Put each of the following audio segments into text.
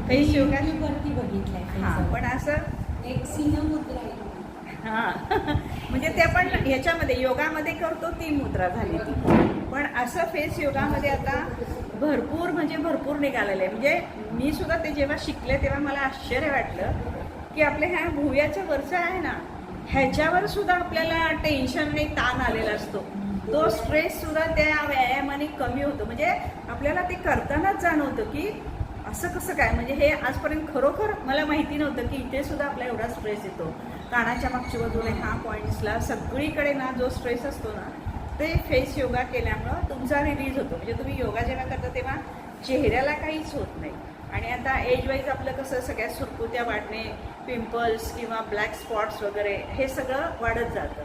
Face yoga वरती बघितलंय. हां, पण असं एक सिंह मुद्रा आहे. हां म्हणजे ते आपण ह्याच्यामध्ये योगामध्ये करतो ती मुद्रा झाली ती. पण असं फेस योगामध्ये आता भरपूर म्हणजे भरपूर निघालेलं आहे. म्हणजे मी सुद्धा ते जेव्हा शिकले तेव्हा मला आश्चर्य वाटलं की आपल्या ह्या भुवयाचं वरचं आहे ना, ह्याच्यावर सुद्धा आपल्याला टेन्शन आणि ताण आलेला असतो. तो स्ट्रेस सुद्धा त्या व्यायामाने कमी होतो. म्हणजे आपल्याला ते करतानाच जाणवतं की असं कसं काय. म्हणजे हे आजपर्यंत खरोखर मला माहिती नव्हतं की इथे सुद्धा आपला एवढा स्ट्रेस येतो. कानाच्या मागच्या बाजूला ह्या पॉईंट्सला सगळीकडे ना जो स्ट्रेस असतो ना, ते फेस योगा केल्यामुळं तुमचा रिलीज होतो. म्हणजे तुम्ही योगा जेव्हा करता तेव्हा चेहऱ्याला काहीच होत नाही. आणि आता एज वाईज आपलं कसं सगळ्या सुरकुत्या वाढणे, पिंपल्स किंवा ब्लॅक स्पॉट्स वगैरे हे सगळं वाढत जातं.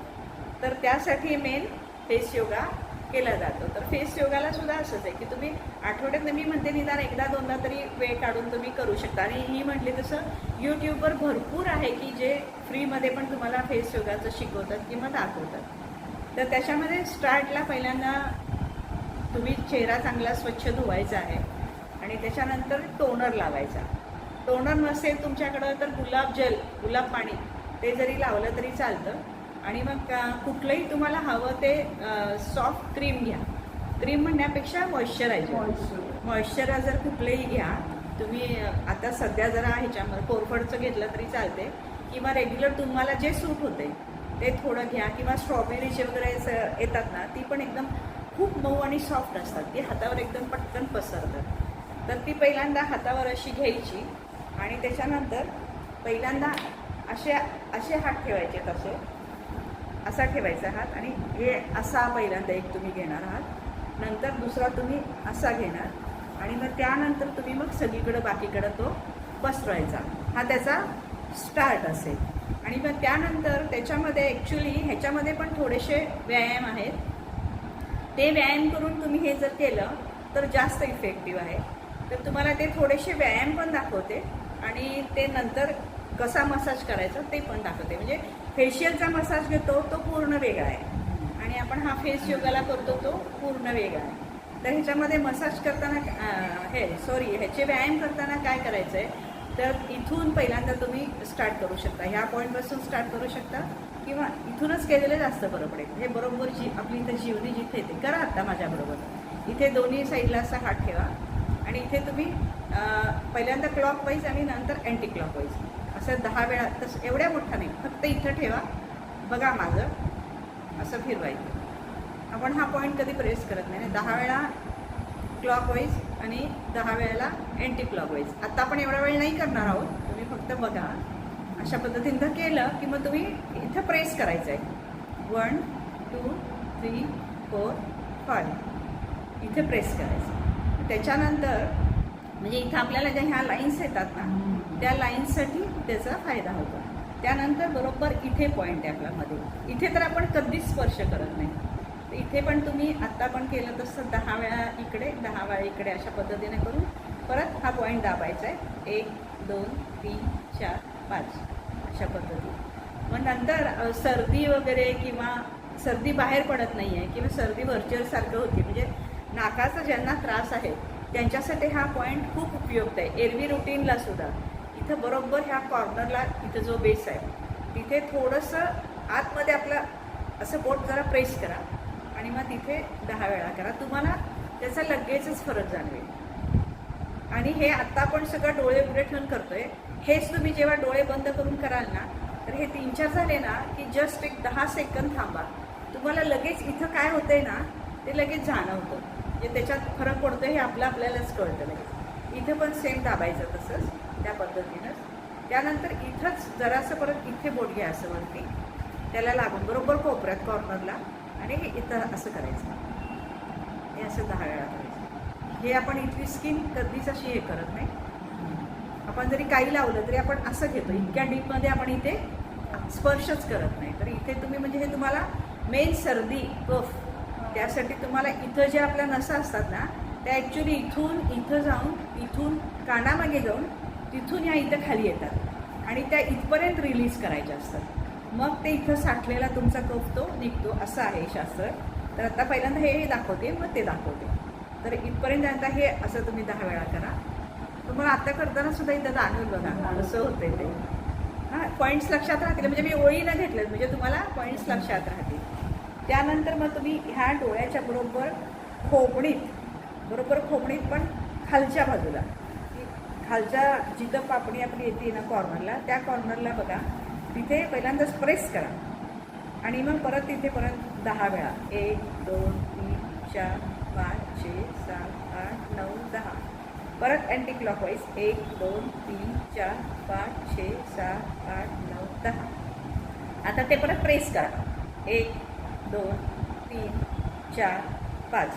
तर त्यासाठी मेन फेस योगा केला जातो. तर फेस योगाला सुद्धा असंच आहे की तुम्ही आठवड्यात मी म्हणते निदान एकदा दोनदा तरी वेळ काढून तुम्ही करू शकता. आणि ही म्हटली तसं यूट्यूबवर भरपूर आहे की जे फ्रीमध्ये पण तुम्हाला फेस योगाचं शिकवतात किंवा दाखवतात. तर त्याच्यामध्ये स्टार्टला पहिल्यांदा तुम्ही चेहरा चांगला स्वच्छ धुवायचा आहे आणि त्याच्यानंतर टोनर लावायचा. टोनर नसेल तुमच्याकडं तर गुलाब पाणी ते जरी लावलं तरी चालतं. आणि मग कुठलंही तुम्हाला हवं ते सॉफ्ट क्रीम घ्या. क्रीम म्हणण्यापेक्षा मॉइश्चरायझर कुठलंही घ्या तुम्ही. आता सध्या जरा ह्याच्यामध्ये कोरफडचं घेतलं तरी चालते किंवा रेग्युलर तुम्हाला जे सूट होते ते थोडं घ्या. किंवा स्ट्रॉबेरीचे वगैरे येतात ना, ती पण एकदम खूप मऊ आणि सॉफ्ट असतात. ती हातावर एकदम पटकन पसरतात. तर ती पहिल्यांदा हातावर अशी घ्यायची आणि त्याच्यानंतर पहिल्यांदा असे हात ठेवायचे. तसे असा ठेवायचा हात आणि हे असा पहिल्यांदा एक तुम्ही घेणार आहात. नंतर दुसरा तुम्ही असा घेणार आणि मग त्यानंतर तुम्ही मग सगळीकडं बाकीकडं तो पसरवायचा. हा त्याचा स्टार्ट असेल. आणि मग त्यानंतर त्याच्यामध्ये ॲक्च्युली ह्याच्यामध्ये पण थोडेसे व्यायाम आहेत. ते व्यायाम करून तुम्ही हे जर केलं तर जास्त इफेक्टिव्ह आहे. तर तुम्हाला ते थोडेसे व्यायाम पण दाखवते आणि ते नंतर कसा मसाज करायचा ते पण दाखवते. म्हणजे फेशियलचा मसाज घेतो तो पूर्ण वेगळा आहे आणि आपण हा फेस योगाला करतो तो पूर्ण वेगळा आहे. तर ह्याच्यामध्ये मसाज करताना ह्याचे व्यायाम करताना काय करायचं आहे तर इथून पहिल्यांदा तुम्ही स्टार्ट करू शकता. ह्या पॉईंटपासून स्टार्ट करू शकता किंवा इथूनच केलेलं जास्त बरं पडेल. हे बरोबर आपली इथं जीवनी जिथे येते करा. आत्ता माझ्याबरोबर इथे दोन्ही साईडला असा हात ठेवा आणि इथे तुम्ही पहिल्यांदा क्लॉकवाईज आणि नंतर अँटी क्लॉकवाईज असं 10 वेळा. तसं एवढ्या मोठा नाही, फक्त इथं ठेवा. बघा माझं असं फिरवायचं. आपण हा पॉईंट कधी प्रेस करत नाही. 10 वेळा क्लॉकवाईज आणि 10 वेळेला अँटी क्लॉकवाईज. आत्ता आपण एवढा वेळ नाही करणार आहोत. तुम्ही फक्त बघा. अशा पद्धतीनं केलं की मग तुम्ही इथं प्रेस करायचं आहे. 1 2 3 4 5 इथे प्रेस करायचं. त्याच्यानंतर म्हणजे इथं आपल्याला ज्या ह्या लाईन्स येतात ना त्या लाईन्ससाठी त्याचा फायदा होतो. त्यानंतर बरोबर इथे पॉईंट आहे आपल्यामध्ये. इथे तर आपण कधीच स्पर्श करत नाही. तर इथे पण तुम्ही आत्ता पण केलं तसं 10 वेळा इकडे 10 वेळा इकडे अशा पद्धतीने करून परत हा पॉईंट दाबायचा आहे. 1 2 3 4 5 अशा पद्धतीने. मग नंतर सर्दी वगैरे किंवा सर्दी बाहेर पडत नाही आहे किंवा सर्दी व्हर्च्युअलसारखं होती म्हणजे नाकाचा ज्यांना त्रास आहे त्यांच्यासाठी हा पॉईंट खूप उपयुक्त आहे. एरवी रुटीनला सुद्धा इथं बरोबर ह्या कॉर्नरला इथं जो बेस आहे तिथे थोडंसं आतमध्ये आपलं असं बोट जरा प्रेस करा आणि मग तिथे 10 वेळा करा. तुम्हाला त्याचा लगेचच फरक जाणवेल. आणि हे आत्ता आपण सगळं डोळे उघडे ठेवून करतोय. हेच तुम्ही जेव्हा डोळे बंद करून कराल ना तर हे 3-4 झाले ना की जस्ट एक 10 सेकंद थांबा. तुम्हाला लगेच इथं काय होतंय ना ते लगेच जाणवतं. म्हणजे त्याच्यात फरक पडतो हे आपल्यालाच कळतं लगेच. इथं पण सेम दाबायचं तसंच त्या पद्धतीनंच. त्यानंतर इथंच जरासं परत इथे बोट घ्या असं वरती त्याला लागून बरोबर कोपऱ्यात कॉर्नरला आणि हे इथं असं करायचं. हे असं 10 वेळा करायचं. हे आपण इथली स्किन कधीच अशी हे करत नाही. आपण जरी काही लावलं तरी आपण असं घेतो. इतक्या डीपमध्ये आपण इथे स्पर्शच करत नाही. तर इथे तुम्ही म्हणजे हे तुम्हाला मेन सर्दी कफ त्यासाठी तुम्हाला इथं जे आपल्या नसा असतात ना त्या ॲक्च्युली इथं जाऊन इथून कानामागे जाऊन तिथून या इथं खाली येतात आणि त्या इथपर्यंत रिलीज करायच्या असतात. मग ते इथं साठलेला तुमचा कफ तो निघतो. असं आहे शास्त्र. तर आता पहिल्यांदा हे दाखवते मग ते दाखवते. तर इथपर्यंत आता हे असं तुम्ही 10 वेळा करा. तुम्हाला आता करताना सुद्धा इथं जाणवेल बघा असं होतंय ते. हां, पॉईंट्स लक्षात राहतील, म्हणजे मी ओळीनं घेतलं म्हणजे तुम्हाला पॉईंट्स लक्षात राहतील. त्यानंतर मग तुम्ही ह्या डोळ्याच्या बरोबर खोपणीत पण खालच्या बाजूला, खालच्या जिथं पापणी आपली येते ना कॉर्नरला, त्या कॉर्नरला बघा तिथे पहिल्यांदाच प्रेस करा आणि मग परत तिथे परत 10 वेळा 1 2 3 4 5 6 7 8 9 10. परत अँटी क्लॉकवाईज 1 2 3 4 5 6 7 8 9 10. आता ते परत प्रेस करा 1 2 3 4 5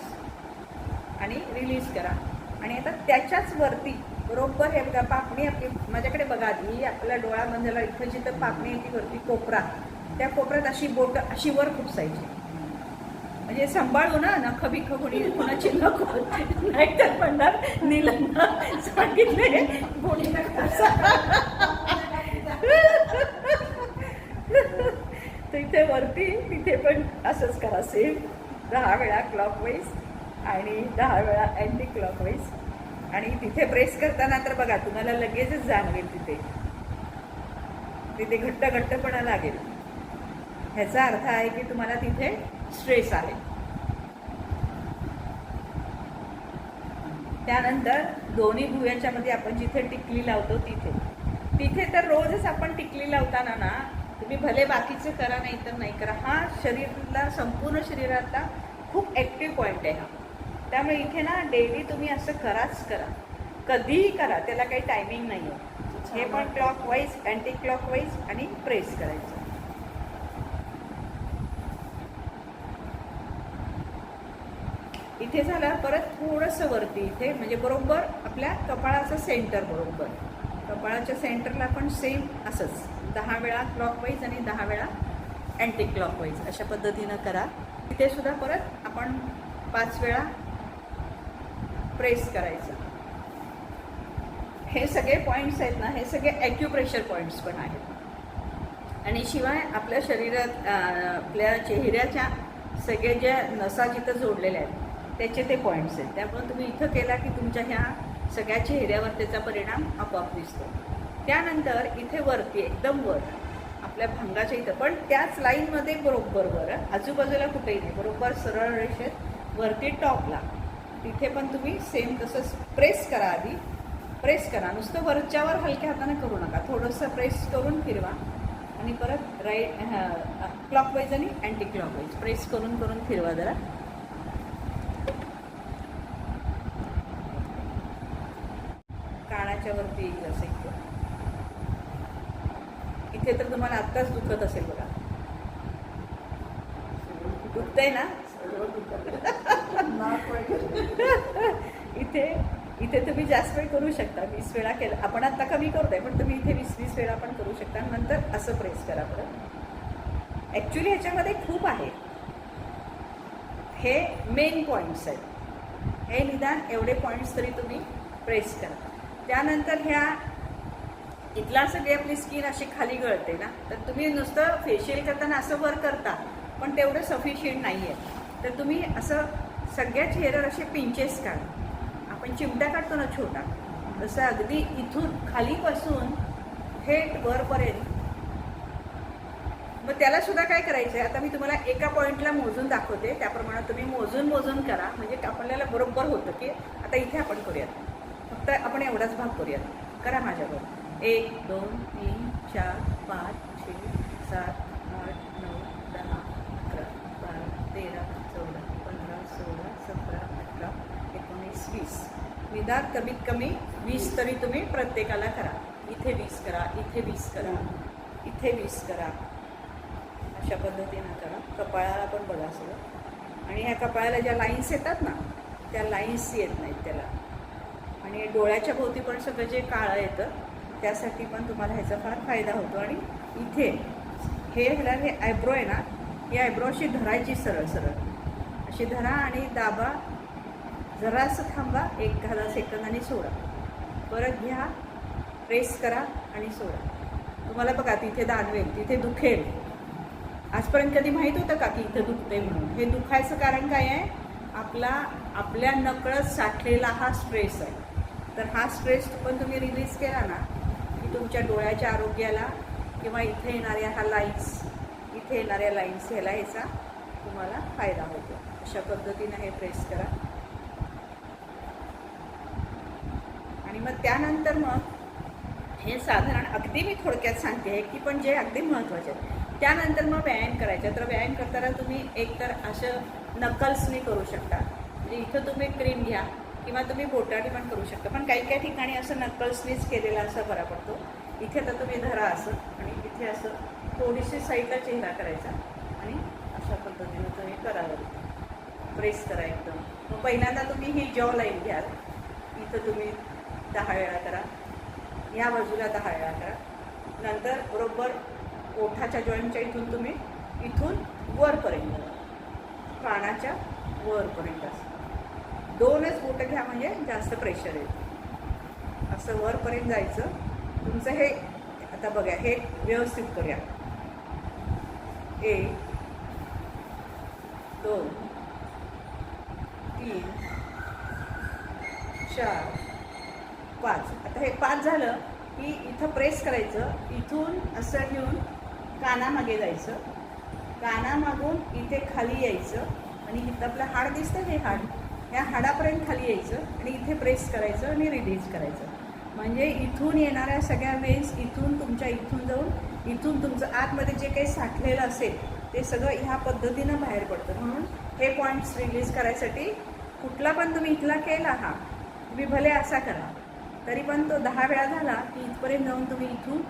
आणि रिलीज करा. आणि आता त्याच्याच वरती बरोबर हे बघा पापणी आपली माझ्याकडे बघा आधी आपल्या डोळ्यामधला इथं जिथं पापणी येते वरती कोपरा, त्या कोपऱ्यात अशी बोट अशी वर खुपसायची, म्हणजे सांभाळू ना नख बिख कोणी कोणाची नको नाहीतर म्हणणार नीलंना सांगितले बोटीला खुपसा. तर इथे वरती तिथे पण असंच करा सेम 10 वेळा क्लॉकवाईज आणि 10 वेळा अँटी क्लॉकवाईज. आणि तिथे प्रेस करताना तर बघा तुम्हाला लगेचच जाणवेल तिथे घट्टपणा लागेल. ह्याचा अर्थ आहे की तुम्हाला तिथे स्ट्रेस आहे. त्यानंतर दोन्ही भुवयाच्या मध्ये आपण जिथे टिकली लावतो तिथे तर रोजच आपण टिकली लावताना ना तुम्ही भले बाकीचे करा नाही तर नाही करा, हा शरीराला संपूर्ण शरीरातला खूप ॲक्टिव्ह पॉईंट आहे हा. त्यामुळे इथे ना डेली तुम्ही असं कराच करा, कधीही करा, त्याला काही टायमिंग नाही आहे. हे पण क्लॉकवाईज अँटी क्लॉकवाईज आणि प्रेस करायचं. इथे झालं परत थोडंसं वरती इथे म्हणजे बरोबर आपल्या कपाळाचं सेंटर, बरोबर कपाळाच्या सेंटरला पण सेम असंच 10 वेळा क्लॉकवाईज आणि 10 वेळा अँटी क्लॉकवाईज अशा पद्धतीनं करा. इथे सुद्धा परत आपण 5 वेळा प्रेस करायचं. हे सगळे पॉईंट्स आहेत ना, हे सगळे ॲक्युप्रेशर पॉईंट्स पण आहेत. आणि शिवाय आपल्या शरीरात आपल्या चेहऱ्याच्या सगळे ज्या नसा जिथं जोडलेल्या आहेत त्याचे ते पॉईंट्स आहेत. त्यामुळे तुम्ही इथं केला की तुमच्या ह्या सगळ्या चेहऱ्यावर त्याचा परिणाम आपोआप दिसतो. त्यानंतर इथे वरती एकदम वर आपल्या भांगाच्या इथं पण त्याच लाईनमध्ये बरोबर वर, आजूबाजूला कुठेही नाही, बरोबर सरळ रेषेत वरती टॉपला तिथे पण तुम्ही सेम तसंच प्रेस करा. आधी प्रेस करा, नुसतं वरच्यावर हलक्या हाताने करू नका, थोडंसं प्रेस करून फिरवा आणि परत राईट क्लॉकवाईज आणि अँटी क्लॉकवाईज प्रेस करून फिरवा जरा. कानाच्या वरती जसं इथे तर तुम्हाला आत्ताच दुखत असेल बघा, दुखतंय ना इथे तुम्ही जास्त वेळ करू शकता, 20 वेळा केलं आपण आता कमी करतोय पण तुम्ही इथे 20 वेळा पण करू शकता. नंतर असं प्रेस करा परत. ॲक्च्युली ह्याच्यामध्ये खूप आहे, हे मेन पॉईंट्स आहेत, हे निदान एवढे पॉईंट्स तरी तुम्ही प्रेस करा. त्यानंतर ह्या इथला सगळी आपली स्किन अशी खाली गळते ना, तर तुम्ही नुसतं फेशियल करताना असं वर करता पण तेवढं सफिशियंट नाही आहे. तर तुम्ही असं सगळ्या चेहऱ्यावर असे पिंचेस काढा, आपण चिमटा काढतो ना छोटा, तसं अगदी इथून खालीपासून थेट वरपर्यंत. मग त्याला सुद्धा काय करायचं आहे, आता मी तुम्हाला एका पॉईंटला मोजून दाखवते, त्याप्रमाणे तुम्ही मोजून करा, म्हणजे आपल्याला बरोबर होतं की आता इथे आपण करूयात, फक्त आपण एवढाच भाग करूयात. करा माझ्याबरोबर. 1 2 3 4 5 6 7 8 9 10 11 12 13 14 15 16 17 18 19 20. निदान कमीत कमी 20 तरी तुम्ही प्रत्येकाला करा. इथे 20 करा, इथे 20 करा, इथे 20 करा, अशा पद्धतीनं करा. कपाळाला पण बघा सगळं. आणि ह्या कपाळाला ज्या लाईन्स येतात ना त्या लाईन्स येत नाहीत त्याला. आणि डोळ्याच्या भोवती पण सगळं जे काळं येतं त्यासाठी पण तुम्हाला ह्याचा फार फायदा होतो. आणि इथे हे आयब्रो आहे ना, ही आयब्रो अशी धरायची सरळ सरळ अशी धरा आणि दाबा, जरासं थांबा 1-10 सेकंद आणि सोडा, परत घ्या, प्रेस करा आणि सोडा. तुम्हाला बघा तिथे दानवेल, तिथे दुखेल. आजपर्यंत कधी माहीत होतं का की इथं दुखते म्हणून? हे दुखायचं कारण काय आहे, आपल्या नकळत साठलेला हा स्ट्रेस आहे. तर हा स्ट्रेस पण तुम्ही रिलीज केला ना की तुमच्या डोळ्याच्या आरोग्याला किंवा इथे येणाऱ्या ह्या लाईन्स, इथे येणाऱ्या लाईन्स ह्याचा तुम्हाला फायदा होतो. अशा पद्धतीनं हे प्रेस करा. आणि मग त्यानंतर मग हे साधारण अगदी मी थोडक्यात सांगते आहे की पण जे अगदी महत्त्वाचे आहे. त्यानंतर मग व्यायाम करायचा. तर व्यायाम करताना तुम्ही एकतर असं नकल्सनी करू शकता, म्हणजे इथं तुम्ही क्रीम घ्या किंवा तुम्ही बोटाने पण करू शकता, पण काही काही ठिकाणी असं नकल्सनीच केलेला असा बरा पडतो. इथे तर तुम्ही धरा असं आणि इथे असं थोडीशी साईडला चेहरा करायचा आणि अशा पद्धतीनं तुम्ही करावं, प्रेस करा एकदम. मग पहिल्यांदा तुम्ही ही जॉ लाईन घ्याल, इथं तुम्ही 10 वेळा करा, ह्या बाजूला 10 वेळा करा. नंतर बरोबर ओठाच्या जॉईंटच्या इथून तुम्ही इथून वरपर्यंत, कानाच्या वरपर्यंत असं 2च बोटं घ्या म्हणजे जास्त प्रेशर येईल. असं वरपर्यंत जायचं तुमचं. हे आता बघा, हे व्यवस्थित करूया. 1 2 3 4 5. आता हे 5 झालं की इथं प्रेस करायचं. इथून असं घेऊन कानामागे जायचं, कानामागून इथे खाली यायचं आणि इथं आपलं हाड दिसतं, हे हाड, ह्या हाडापर्यंत खाली यायचं आणि इथे प्रेस करायचं आणि रिलीज करायचं. म्हणजे इथून येणाऱ्या सगळ्या वेन्स इथून तुमच्या इथून जाऊन इथून तुमचं आतमध्ये जे काही साठलेलं असेल ते सगळं ह्या पद्धतीनं बाहेर पडतं. म्हणून हे पॉईंट्स रिलीज करायसाठी कुठला पण तुम्ही इथला केला, हा तुम्ही भले असा करा तरी पण तो 10 वेळा झाला की इथपर्यंत जाऊन तुम्ही इथून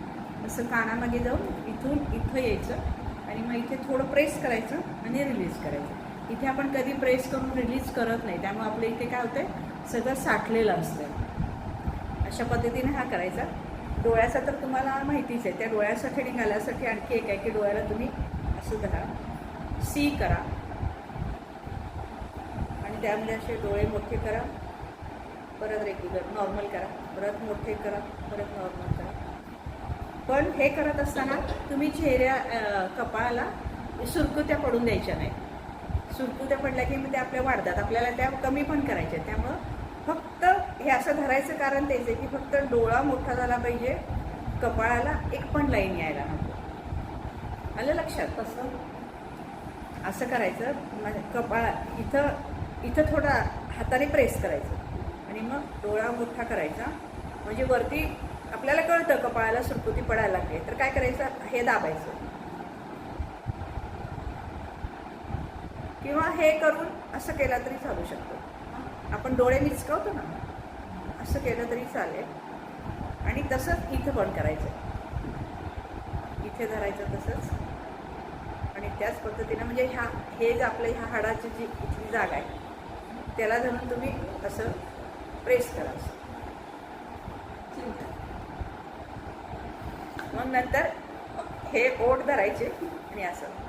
असं कानामागे जाऊन इथून इथं यायचं आणि मग इथे थोडं प्रेस करायचं आणि रिलीज करायचं. इथे आपण कधी प्रेस करून रिलीज करत नाही, त्यामुळे आपल्या इथे काय होतंय, सगळं साठलेलं असतं. अशा पद्धतीने हा करायचा. डोळ्याचा तर तुम्हाला माहितीच आहे, त्या डोळ्याचा थ्रेडिंग आल्यासाठी आणखी एक आहे की डोळ्याला तुम्ही असं धरा, सी करा आणि त्यामध्ये असे डोळे मोठे करा, परत रेग्युलर नॉर्मल करा, परत मोठे करा, परत नॉर्मल करा. पण हे करत असताना तुम्ही कपाळाला सुरकुत्या पडून द्यायच्या नाही. सुरकुत्या पडल्या की मग ते आपल्या वाढतात, आपल्याला त्या कमी पण करायच्या. त्यामुळं फक्त हे असं धरायचं कारण तेच आहे की फक्त डोळा मोठा झाला पाहिजे, कपाळाला एक पण लाईन यायला नको. आलं लक्षात? कसं असं करायचं, कपाळा इथं थोडा हाताने प्रेस करायचं आणि मग डोळा मोठा करायचा. म्हणजे वरती आपल्याला कळतं कपाळाला सुरकुती पडायला लागते, तर काय करायचं, हे दाबायचं किंवा हे करून असं केलं तरी चालू शकतो. आपण डोळे मिचकावतो ना, असं केलं तरी चालेल. आणि तसंच इथं पण करायचं, इथे धरायचं तसंच आणि त्याच पद्धतीनं म्हणजे हे जे आपलं ह्या हाडाची जी इथली जागा आहे त्याला धरून तुम्ही असं प्रेस करायचं. मग नंतर हे ओठ धरायचे आणि असं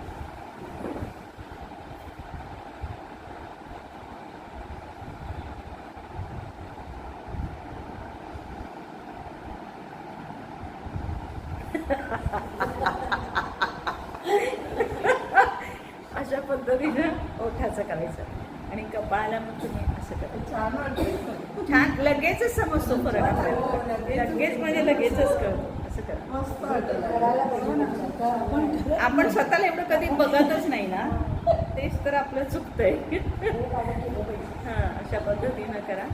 अशा पद्धतीनं ओठाचं करायचं आणि कपाळाला मग तुम्ही असं करायचं. छान, लगेचच समजतो फरक आपल्याला, लगेच म्हणजे लगेचच कळतो. असं करा. आपण स्वतःला एवढं कधी बघतच नाही ना, तेच तर आपलं चुकतंय. हां, अशा पद्धतीनं करा.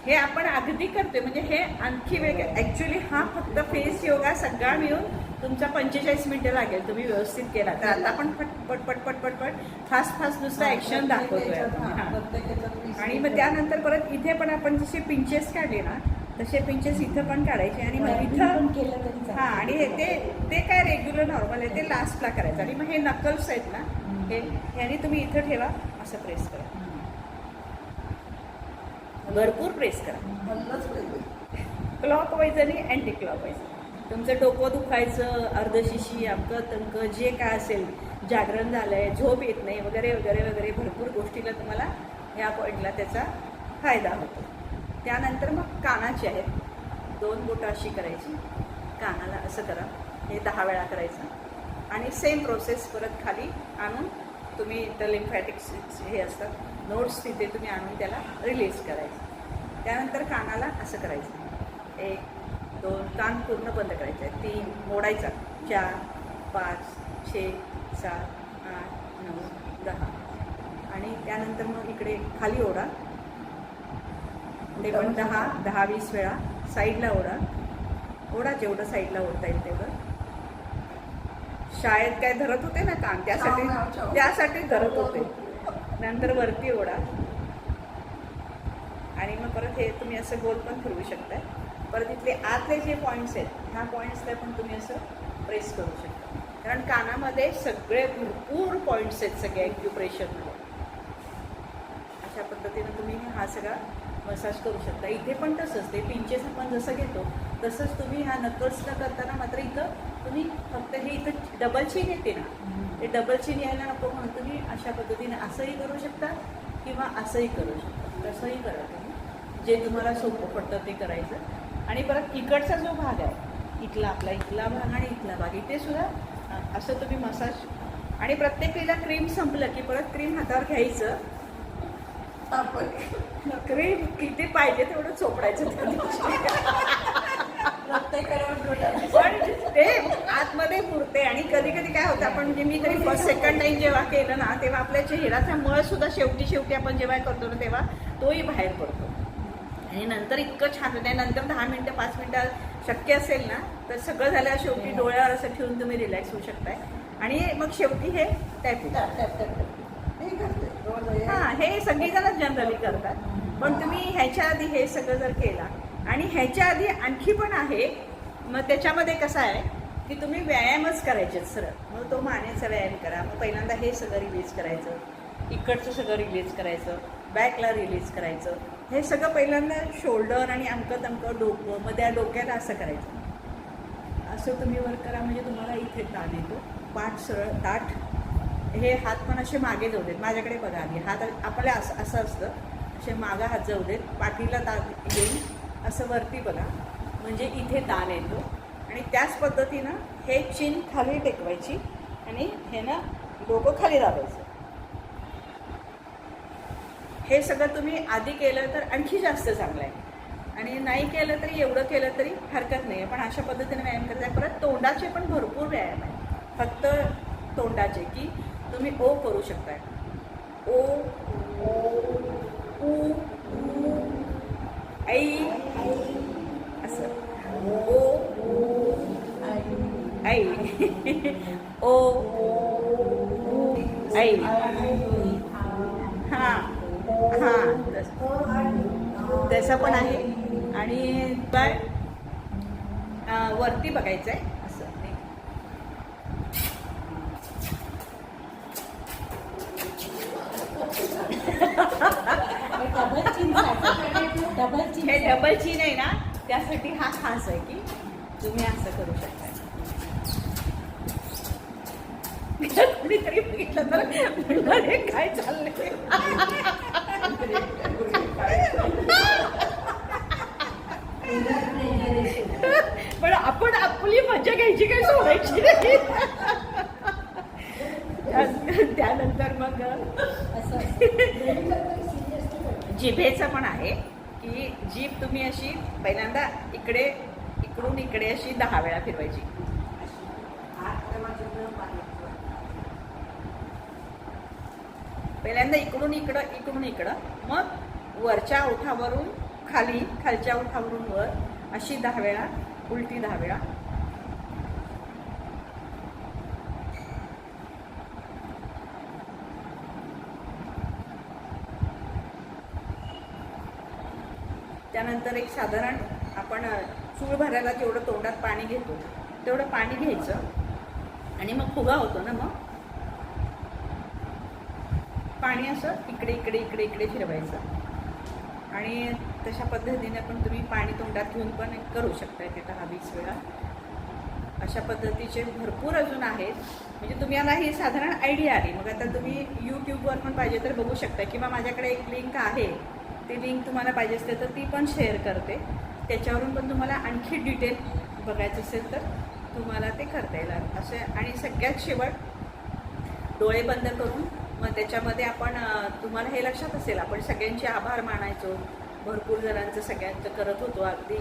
हे आपण अगदी करतोय म्हणजे हे आणखी वेगळं. ॲक्च्युली हा फक्त फेस योगा सगळा मिळून तुमचा 45 मिनिटं लागेल तुम्ही व्यवस्थित केला तर. आता आपण पटपट फास्ट दुसरा ॲक्शन दाखवतोय. आणि मग त्यानंतर परत इथे पण आपण जसे पिंचेस काढले ना तसे पिंचेस इथं पण काढायचे आणि मग इथं केलं तरी हां. आणि ते काय रेग्युलर नॉर्मल आहे ते लास्टला करायचं. आणि मग हे नकल्स आहेत ना, हे ह्यानी तुम्ही इथं ठेवा, असं प्रेस करा, भरपूर प्रेस करा, क्लॉकवाईज आणि अँटी क्लॉकवाईज. तुमचं डोकं दुखायचं, अर्धशिशी, अमकं तंकं जे काय असेल, जागरण झालंय, झोप येत नाही वगैरे वगैरे वगैरे भरपूर गोष्टीला तुम्हाला ह्या पॉईंटला त्याचा फायदा होतो. त्यानंतर मग कानाची आहेत, 2 बोटं अशी करायची, कानाला असं करा, हे 10 वेळा करायचं आणि सेम प्रोसेस परत खाली आणून तुम्ही इथं लिम्फॅटिक्स हे असतात नोट्स तिथे तुम्ही आणून त्याला रिलीज करायचं. त्यानंतर कानाला असं करायचं 1 2 कान पूर्ण बंद करायचे 3 मोडायचा 4 5 6 7 8 9 10 आणि त्यानंतर मग इकडे खाली ओढा ते पण 10-20 वेळा साईडला ओढा जेवढं साईडला ओढता येईल तेवढं. शाळेत काय धरत होते ना कान त्यासाठी धरत होते. नंतर वरती ओढा आणि मग परत हे तुम्ही असं गोल पण फिरवू शकताय. परत इथले आतले जे पॉईंट्स आहेत ह्या पॉईंट्सला पण तुम्ही असं प्रेस करू शकता, कारण कानामध्ये सगळे भरपूर पॉईंट्स आहेत सगळे ॲक्युप्रेशरमध्ये. अशा पद्धतीने तुम्ही हा सगळा मसाज करू शकता. इथे पण तसंच ते पिंचेस आपण जसं घेतो तसंच तुम्ही ह्या नकल्सला करताना मात्र इथं तुम्ही फक्त हे इथं डबल चीन येते ना, ते डबल चीन यायला नको म्हणून तुम्ही अशा पद्धतीने असंही करू शकता किंवा असंही करू शकता. तसंही करा तुम्ही, जे तुम्हाला सोपं पडतं ते करायचं. आणि परत इकडचा जो भाग आहे इथला भाग आणि इथला भाग इथे सुद्धा असं तुम्ही मसाज. आणि प्रत्येक वेळेला क्रीम संपलं की परत क्रीम हातावर घ्यायचं, क्रीम किती पाहिजे तेवढं चोपडायचं त्या दिवशी. पण ते आतमध्ये पुरते. आणि कधी कधी काय होतं आपण म्हणजे मी तरी फर्स्ट सेकंड टाईम जेव्हा केलं ना तेव्हा आपल्या चेहऱ्याचा मळ सुद्धा शेवटी आपण जेव्हा करतो ना तेव्हा तोही बाहेर पडतो. आणि नंतर इतकं छान होतं. नंतर 10 मिनटं 5 मिनटं शक्य असेल ना तर सगळं झाल्यावर शेवटी डोळ्यावर असं ठेवून तुम्ही रिलॅक्स होऊ शकताय. आणि मग शेवटी हे टॅपिंग हां हे सगळीजणच जनरली करतात. पण तुम्ही ह्याच्या आधी हे सगळं जर केला आणि ह्याच्या आधी आणखी पण आहे, मग त्याच्यामध्ये कसं आहे की तुम्ही व्यायामच करायचे सरळ. मग तो मानेचा व्यायाम करा. मग पहिल्यांदा हे सगळं रिलीज करायचं, इकडचं सगळं रिलीज करायचं, बॅकला रिलीज करायचं. हे सगळं पहिल्यांदा शोल्डर आणि अमकं तमकं डोकं, मग त्या डोक्याला असं करायचं. असं तुम्ही वर करा म्हणजे तुम्हाला इथे ताण येतो. पाठ सरळ ताठ, हे हात पण असे मागे जाऊ देत. माझ्याकडे बघा आधी हात आपल्या असं असतं, असे मागं हात जाऊ देत, पाठीला ताण येईल. असं वरती बघा म्हणजे इथे ताण येतो. आणि त्याच पद्धतीनं हे चिन खाली टेकवायची आणि हे ना डोकं खाली दाबायचं. हे सगळं तुम्ही आधी केलं तर आणखी जास्त चांगलं आहे. आणि नाही केलं तरी एवढं केलं तरी हरकत नाही आहे. पण अशा पद्धतीने व्यायाम करताय. परत तोंडाचे पण भरपूर व्यायाम आहे. फक्त तोंडाचे की तुम्ही ओ करू शकताय. ओ ऊ आई असं ओ आई ओ आई हां हां तसं पण आहे. आणि काय वरती बघायचं आहे असं. हे डबल चीन आहे ना त्यासाठी हा खास आहे की तुम्ही असं करू शकता. कुणीतरी बघितलं तर काय चाललंय. पण आपण आपली मजा घ्यायची काय सोडायची नाही. त्यानंतर मग जिभेचं पण आहे की जीभ तुम्ही अशी पहिल्यांदा इकडून इकडे अशी 10 वेळा फिरवायची. पहिल्यांदा इकडून इकडं मग वरच्या ओठावरून खालच्या ओठावरून वर अशी 10 वेळा, उलटी 10 वेळा. त्यानंतर एक साधारण आपण चूळ भरायला जेवढं तोंडात पाणी घेतो तेवढं पाणी घ्यायचं आणि मग फुगा होतो ना, मग पाणी असं इकडे फिरवायचं. आणि तशा पद्धतीने पण तुम्ही पाणी तोंडात घेऊन पण करू शकता ते 10-20 वेळा. अशा पद्धतीचे भरपूर अजून आहेत. म्हणजे तुम्हाला ही साधारण आयडिया आली. मग आता तुम्ही यूट्यूबवर पण पाहिजे तर बघू शकता किंवा माझ्याकडे एक लिंक आहे, ती लिंक तुम्हाला पाहिजे असेल तर ती पण शेअर करते. त्याच्यावरून पण तुम्हाला आणखी डिटेल बघायचं असेल तर तुम्हाला ते करता येईल असे. आणि सगळ्यात शेवट डोळे बंद करून मग त्याच्यामध्ये आपण तुम्हाला हे लक्षात असेल आपण सगळ्यांचे आभार मानायचो, भरपूर जणांचं सगळ्यांचं करत होतो, अगदी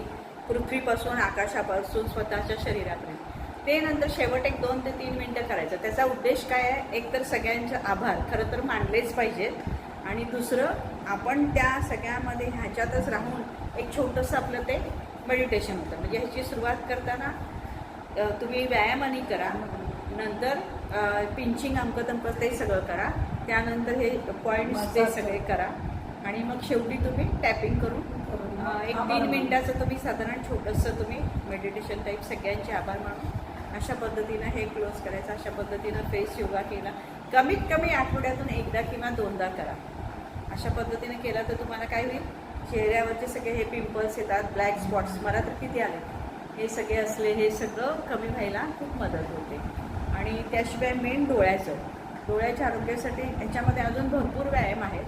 पृथ्वीपासून आकाशापासून स्वतःच्या शरीरापर्यंत. ते नंतर शेवट एक 2 ते 3 मिनटं करायचं. त्याचा उद्देश काय आहे? एक तर सगळ्यांचे आभार खरं तर मानलेच पाहिजेत, आणि दुसरं आपण त्या सगळ्यामध्ये ह्याच्यातच राहून एक छोटंसं आपलं ते मेडिटेशन होतं. म्हणजे ह्याची सुरुवात करताना तुम्ही व्यायामाने करा, नंतर पिंचिंग अमकं तमकं ते सगळं करा, त्यानंतर हे पॉईंट्स ते सगळे करा, आणि मग शेवटी तुम्ही टॅपिंग करून एक 3 मिनिटाचं तुम्ही साधारण छोटंसं तुम्ही मेडिटेशन टाईप सगळ्यांचे आभार मानून अशा पद्धतीनं हे क्लोज करायचं. अशा पद्धतीनं फेस योगा केला, कमीत कमी आठवड्यातून एकदा किंवा 2दा करा. अशा पद्धतीने केला तर तुम्हाला काय होईल, चेहऱ्यावरचे सगळे हे पिंपल्स येतात, ब्लॅक स्पॉट्स, मला तर किती आले, हे सगळे असले हे सगळं कमी व्हायला खूप मदत होते. आणि त्याशिवाय मेन डोळ्याच्या आरोग्यासाठी ह्याच्यामध्ये अजून भरपूर व्यायाम आहेत,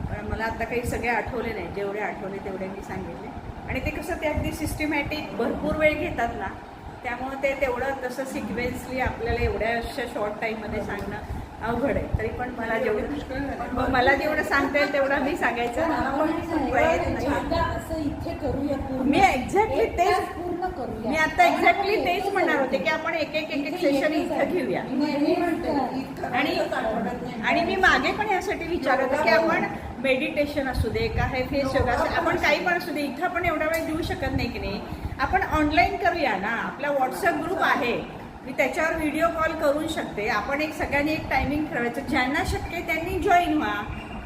पण मला आता काही सगळे आठवले नाही, जेवढे आठवले तेवढे मी सांगितले. आणि ते कसं ते अगदी सिस्टमॅटिक भरपूर वेळ घेतात ना, त्यामुळे ते तेवढं तसं सिक्वेन्सली आपल्याला एवढ्याशा शॉर्ट टाईममध्ये सांगणं अवघड आहे. तरी पण मला जेवढं सांगता येईल तेवढं मी सांगायचं असं इथे करूया, मी एक्झॅक्टली तेच पूर्ण करूया. मी आता एक्झॅक्टली तेच म्हणणार होते की आपण एक एक सेशन इथं घेऊया. आणि मी मागे पण यासाठी विचारत होते की आपण मेडिटेशन असू दे का हे फेस योगा आपण काही पण असू दे, इथं आपण एवढा वेळ देऊ शकत नाही की नाही, आपण ऑनलाईन करूया ना. आपला व्हॉट्सअप ग्रुप आहे, मी त्याच्यावर व्हिडिओ कॉल करू शकते. आपण एक सगळ्यांनी एक टायमिंग ठरवायचं, ज्यांना शक्य आहे त्यांनी जॉईन व्हा.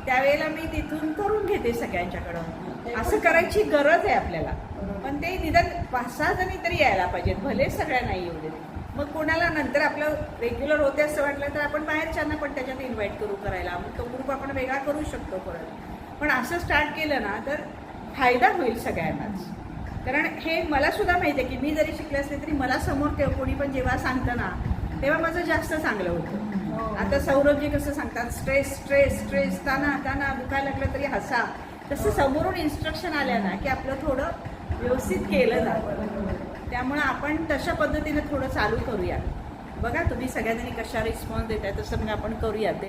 त्यावेळेला मी तिथून करून घेते सगळ्यांच्याकडं. असं करायची गरज आहे आपल्याला, पण ते निदान 5-6 जणी तरी यायला पाहिजेत, भले सगळ्या नाही येऊ देत. मग कोणाला नंतर आपलं रेग्युलर होते असं वाटलं तर आपण बाहेरच्यांना पण त्याच्यात इन्व्हाइट करू करायला, मग तो ग्रुप आपण वेगळा करू शकतो परत. पण असं स्टार्ट केलं ना तर फायदा होईल सगळ्यांनाच. कारण हे मला सुद्धा माहिती आहे की मी जरी शिकले असले तरी मला समोर कोणी पण जेव्हा सांगतं ना तेव्हा माझं जास्त चांगलं होतं. आता सौरभजी कसं सांगतात, स्ट्रेस स्ट्रेस स्ट्रेस, ताना ताना दुखायला लागलं तरी हसा, तसं समोरून इन्स्ट्रक्शन आल्या ना की आपलं थोडं व्यवस्थित केलं जातं. त्यामुळं आपण तशा पद्धतीने थोडं चालू करूया. बघा तुम्ही सगळ्यांनी कशा रिस्पॉन्स देत आहे, तसं मग आपण करूया ते.